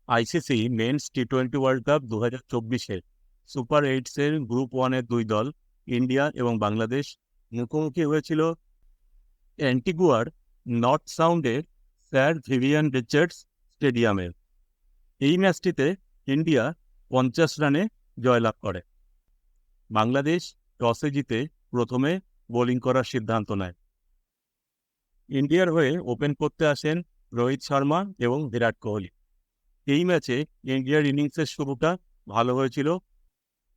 ICC men's টি-20 world cup 2024-এর super এইটসের গ্রুপ 1-এর দুই দল ইন্ডিয়া এবং বাংলাদেশ মুখোমুখি হয়েছিল অ্যান্টিগুয়ার নর্থ সাউন্ডের স্যার ভিভিয়ান রিচার্ডস স্টেডিয়ামে। এই ম্যাচটিতে ইন্ডিয়া 50 রানে জয়লাভ করে। বাংলাদেশ টসে জিতে প্রথমে বোলিং করার সিদ্ধান্ত নেয়। ইন্ডিয়ার হয়ে ওপেন করতে আসেন রোহিত শর্মা এবং বিরাট কোহলি। এই ম্যাচে ইন্ডিয়ার ইনিংসের শুরুটা ভালো হয়েছিল।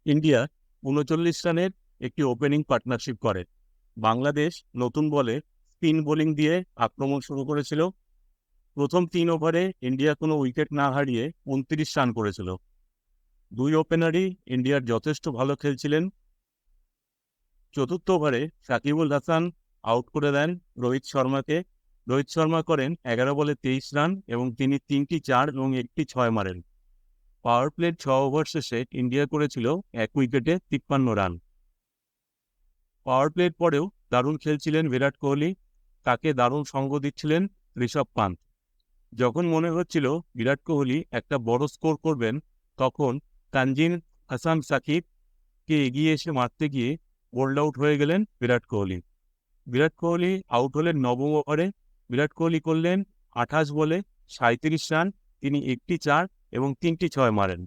ইন্ডিয়া 39 রানের একটি ওপেনিং পার্টনারশিপ করে। বাংলাদেশ নতুন বলে স্পিন বোলিং দিয়ে আক্রমণ শুরু করেছিল। প্রথম 3 ওভারে ইন্ডিয়া কোনো উইকেট না হারিয়ে 29 রান করেছিল। দুই ওপেনারই ইন্ডিয়ার যথেষ্ট ভালো খেলছিলেন। চতুর্থ ওভারে সাকিবুল হাসান আউট করে দেন রোহিত শর্মাকে। রোহিত শর্মা করেন 11 বলে 23 রান এবং তিনি 3টি 4 এবং 1টি 6 মারেন। পাওয়ার প্লের 6 ওভার শেষে ইন্ডিয়া করেছিল 1 উইকেটে 53 রান। পাওয়ার প্লের পরেও দারুণ খেলছিলেন বিরাট কোহলি, তাকে দারুণ সঙ্গ দিচ্ছিলেন ঋষভ পান্ত। যখন মনে হচ্ছিল বিরাট কোহলি একটা বড় স্কোর করবেন, তখন তানজিম হাসান সাকিবকে এগিয়ে এসে মারতে গিয়ে বোল্ড আউট হয়ে গেলেন বিরাট কোহলি। বিরাট কোহলি আউট হলেন 9ম ওভারে। বিরাট কোহলি করলেন 28 বলে 37 রান, তিনি 1টি 4 এবং 3টি 6 মারেন।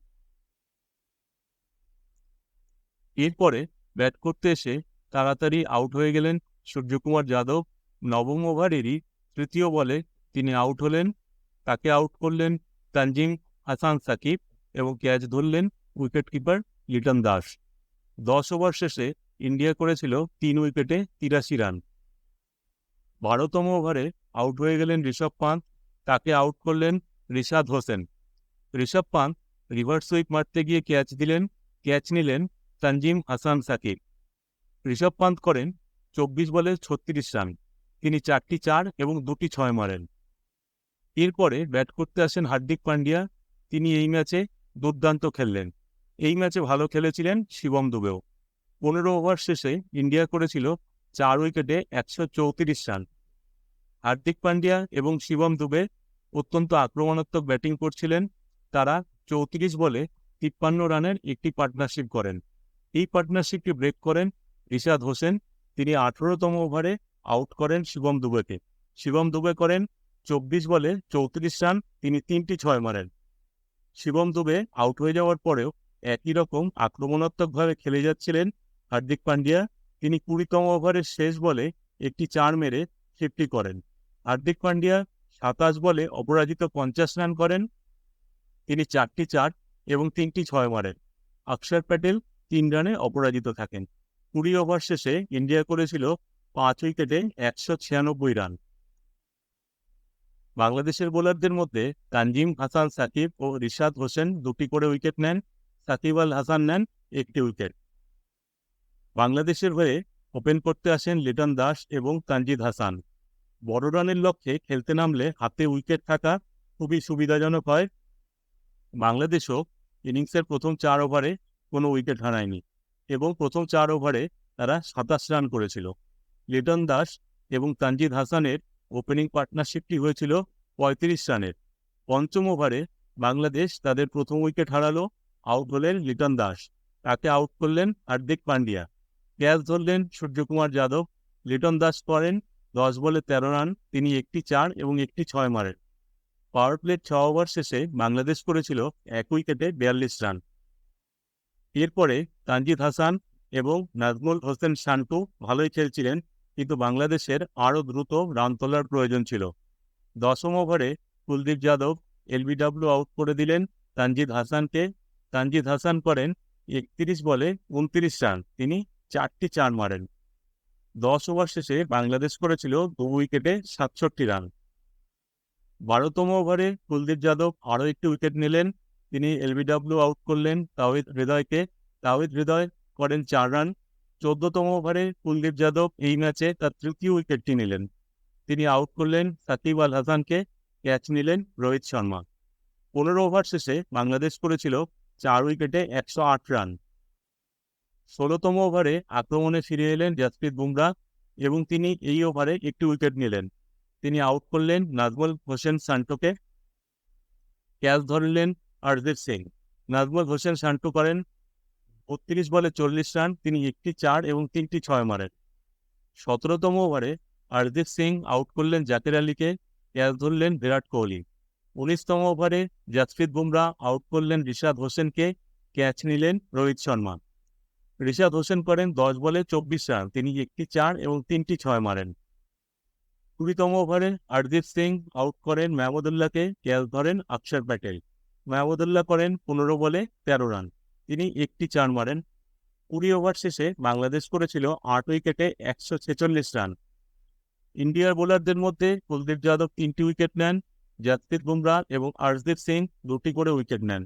এরপরে ব্যাট করতে এসে তাড়াতাড়ি আউট হয়ে গেলেন সূর্যকুমার যাদব। 9ম ওভারেরই তৃতীয় বলে তিনি আউট হলেন। তাকে আউট করলেন তানজিম হাসান সাকিব এবং ক্যাচ ধরলেন wicket keeper Liton Das. 10 over শেষে ইন্ডিয়া করেছিল 3 উইকেটে 83 রান। 12তম ওভারে আউট হয়ে গেলেন ঋষভ পান্ত, তাকে আউট করলেন রিশাদ হোসেন। ঋষভ পান্ত রিভার্স সুইপ মারতে গিয়ে ক্যাচ নিলেন তানজিম হাসান সাকিব। ঋষভ পান্ত করেন 24 বলে 36 রান, তিনি 4টি 4 এবং 2টি 6 মারেন। এরপরে ব্যাট করতে আসেন হার্দিক পান্ডিয়া, তিনি এই ম্যাচে দুর্দান্ত খেললেন। এই ম্যাচে ভালো খেলেছিলেন শিবম দুবেও। 15 ওভার শেষে ইন্ডিয়া করেছিল 4 উইকেটে 134 রান। হার্দিক পান্ডিয়া এবং শিবম দুবে অত্যন্ত আক্রমণাত্মক ব্যাটিং করছিলেন। তারা 34 বলে 53 রানের একটি পার্টনারশিপ করেন। এই পার্টনারশিপটি ব্রেক করেন রিশাদ হোসেন, তিনি 18তম ওভারে আউট করেন শিবম দুবেকে। শিবম দুবে করেন 24 বলে 34 রান, তিনি 3টি 6 মারেন। শিবম দুবে আউট হয়ে যাওয়ার পরেও একই রকম আক্রমণাত্মকভাবে খেলে যাচ্ছিলেন হার্দিক পান্ডিয়া। তিনি 20তম ওভারের শেষ বলে একটি 4 মেরে 50 করেন। হার্দিক পান্ডিয়া 27 বলে অপরাজিত 50 রান করেন, তিনি 4টি 4 এবং 3টি 6 মারেন। অক্ষর প্যাটেল 3 রানে অপরাজিত থাকেন। 20 ওভার শেষে ইন্ডিয়া করেছিল 5 উইকেটে 196 রান। বাংলাদেশের বোলারদের মধ্যে তানজিম হাসান সাকিব ও রিশাদ হোসেন 2টি করে উইকেট নেন। সাকিব আল হাসান নেন 1টি উইকেট। বাংলাদেশের হয়ে ওপেন করতে আসেন লিটন দাস এবং তানজিদ হাসান। বড় রানের লক্ষ্যে খেলতে নামলে হাতে উইকেট থাকা খুবই সুবিধাজনক হয়। বাংলাদেশও ইনিংসের প্রথম 4 ওভারে কোনো উইকেট হারায়নি এবং প্রথম 4 ওভারে তারা 27 রান করেছিল। লিটন দাস এবং তানজিদ হাসানের ওপেনিং পার্টনারশিপটি হয়েছিল 35 রানের। 5ম ওভারে বাংলাদেশ তাদের প্রথম উইকেট হারালো। আউট হলেন লিটন দাস, তাকে আউট করলেন হার্দিক পান্ডিয়া। ক্যাচ ধরলেন সূর্যকুমার যাদব। লিটন দাস করেন 10 বলে 13 রান, তিনি 1টি 4 এবং 1টি 6 মারেন। পাওয়ার প্লের 6 ওভার শেষে বাংলাদেশ করেছিল 1 উইকেটে 42 রান। এরপরে তানজিদ হাসান এবং নাজমুল হোসেন শান্টু ভালোই খেলছিলেন, কিন্তু বাংলাদেশের আরও দ্রুত রান তোলার প্রয়োজন ছিল। 10ম ওভারে কুলদীপ যাদব এলবিডব্লিউ আউট করে দিলেন তানজিদ হাসানকে। তানজিদ হাসান করেন 31 বলে 29 রান, তিনি 4টি 4 মারেন। 10 ওভার শেষে বাংলাদেশ করেছিল 2 উইকেটে 67 রান। 12তম ওভারে কুলদীপ যাদব আরও একটি উইকেট নিলেন, তিনি এলবিডব্লিউ আউট করলেন তাওহিদ হৃদয়কে। তাওহিদ হৃদয় করেন 4 রান। 14তম ওভারে কুলদীপ যাদব এই ম্যাচে তার তৃতীয় উইকেটটি নিলেন, তিনি আউট করলেন সাকিব আল হাসানকে। ক্যাচ নিলেন রোহিত শর্মা। 15 ওভার শেষে বাংলাদেশ করেছিল 4 উইকেটে 108 রান। 16তম ওভারে আক্রমণে ফিরে এলেন জাসপ্রীত বুমরা এবং তিনি এই ওভারে একটি উইকেট নিলেন, তিনি আউট করলেন নাজমুল হোসেন শান্টুকে। ক্যাচ ধরলেন হরদীপ সিং। নাজমুল হোসেন শান্টু করেন ৩২ বলে ৪০ রান, তিনি একটি ৪ এবং ৩টি ৬ মারেন। ১৭তম ওভারে হরদীপ সিং আউট করলেন জাকের আলীকে, ক্যাচ ধরলেন বিরাট কোহলি। ১৯তম ওভারে জাসপ্রীত বুমরা আউট করলেন রিশাদ হোসেনকে, ক্যাচ নিলেন রোহিত শর্মা। রিশাদ হোসেন করেন ১০ বলে ২৪ রান, তিনি একটি ৪ এবং ৩টি ৬ মারেন। ২০তম ওভারে হরদীপ সিং আউট করেন মাহমুদুল্লাহকে, ক্যাচ ধরেন অক্ষর প্যাটেল। মাহমুদুল্লাহ করেন ১৫ বলে ১৩ রান, তিনি একটি ৪ মারেন। ২০ ওভার শেষে বাংলাদেশ করেছিল ৮ উইকেটে ১৪৬ রান। ইন্ডিয়ার বোলারদের মধ্যে কুলদীপ যাদব ৩টি উইকেট নেন, জাসপ্রীত বুমরা এবং হরদীপ সিং ২টি করে উইকেট নেন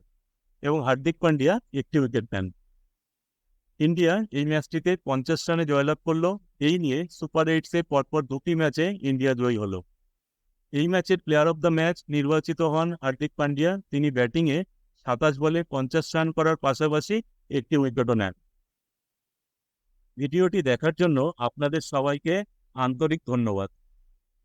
এবং হার্দিক পান্ডিয়া ১টি উইকেট নেন। ইন্ডিয়া এই ম্যাচটিতে ৫০ রানে জয়লাভ করল। এই নিয়ে সুপার 8-এ পরপর ২টি ম্যাচে ইন্ডিয়া জয়ী হল। এই ম্যাচের প্লেয়ার অব দ্য ম্যাচ নির্বাচিত হন হার্দিক পান্ডিয়া। তিনি ব্যাটিংয়ে ২৭ বলে ৫০ রান করার পাশাপাশি একটি উইকেটও নেন। ভিডিওটি দেখার জন্য আপনাদের সবাইকে আন্তরিক ধন্যবাদ।